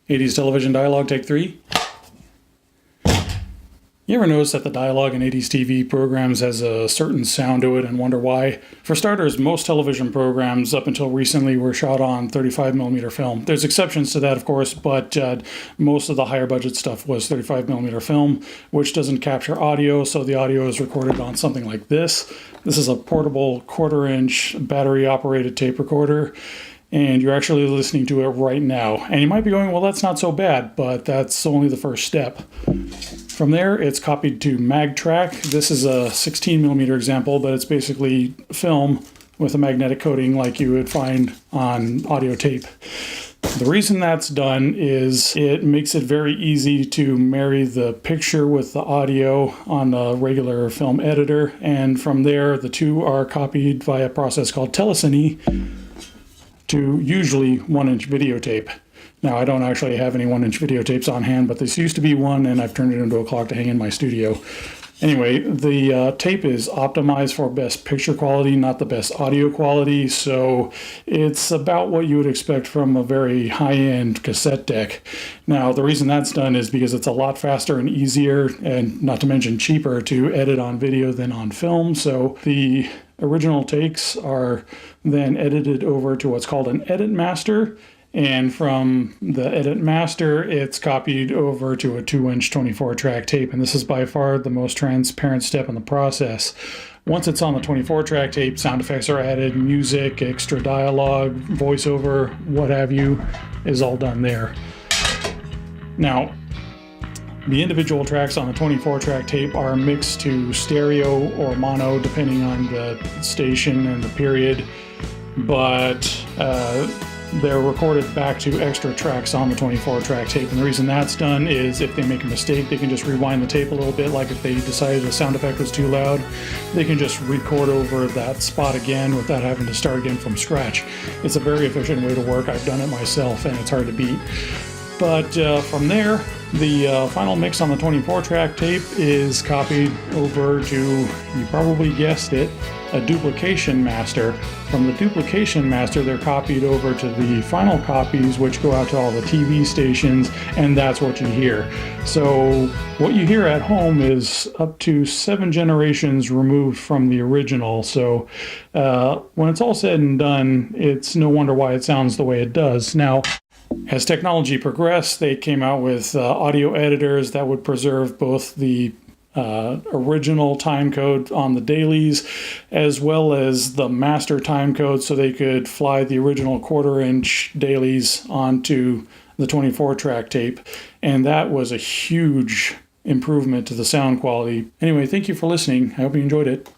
80s television dialogue, take 3. You ever notice that the dialogue in 80s TV programs has a certain sound to it and wonder why? For starters, most television programs up until recently were shot on 35mm film. There's exceptions to that, of course, but most of the higher budget stuff was 35mm film, which doesn't capture audio, so the audio is recorded on something like this. This is a portable 1/4-inch battery-operated tape recorder, and you're actually listening to it right now. And you might be going, well, that's not so bad, but that's only the first step. From there, it's copied to MagTrack. This is a 16mm example, but it's basically film with a magnetic coating like you would find on audio tape. The reason that's done is it makes it very easy to marry the picture with the audio on a regular film editor, and from there, the two are copied via a process called telecine to usually 1-inch videotape. Now, I don't actually have any 1-inch videotapes on hand, but this used to be one, and I've turned it into a clock to hang in my studio. Anyway, the tape is optimized for best picture quality, not the best audio quality, so it's about what you would expect from a very high-end cassette deck. Now, the reason that's done is because it's a lot faster and easier, and not to mention cheaper, to edit on video than on film, so the original takes are then edited over to what's called an edit master, and from the edit master, it's copied over to a 2-inch 24-track tape, and this is by far the most transparent step in the process. Once it's on the 24-track tape, sound effects are added, music, extra dialogue, voiceover, what have you, is all done there. Now, the individual tracks on the 24-track tape are mixed to stereo or mono, depending on the station and the period, but they're recorded back to extra tracks on the 24-track tape. And the reason that's done is if they make a mistake, they can just rewind the tape a little bit. Like if they decided a sound effect was too loud, they can just record over that spot again without having to start again from scratch. It's a very efficient way to work. I've done it myself, and it's hard to beat. But from there, the final mix on the 24-track tape is copied over to, you probably guessed it, a duplication master. From the duplication master, they're copied over to the final copies, which go out to all the TV stations, and that's what you hear. So what you hear at home is up to 7 generations removed from the original. So when it's all said and done, it's no wonder why it sounds the way it does. Now, as technology progressed, they came out with audio editors that would preserve both the original time code on the dailies as well as the master time code, so they could fly the original 1/4-inch dailies onto the 24-track tape. And that was a huge improvement to the sound quality. Anyway, thank you for listening. I hope you enjoyed it.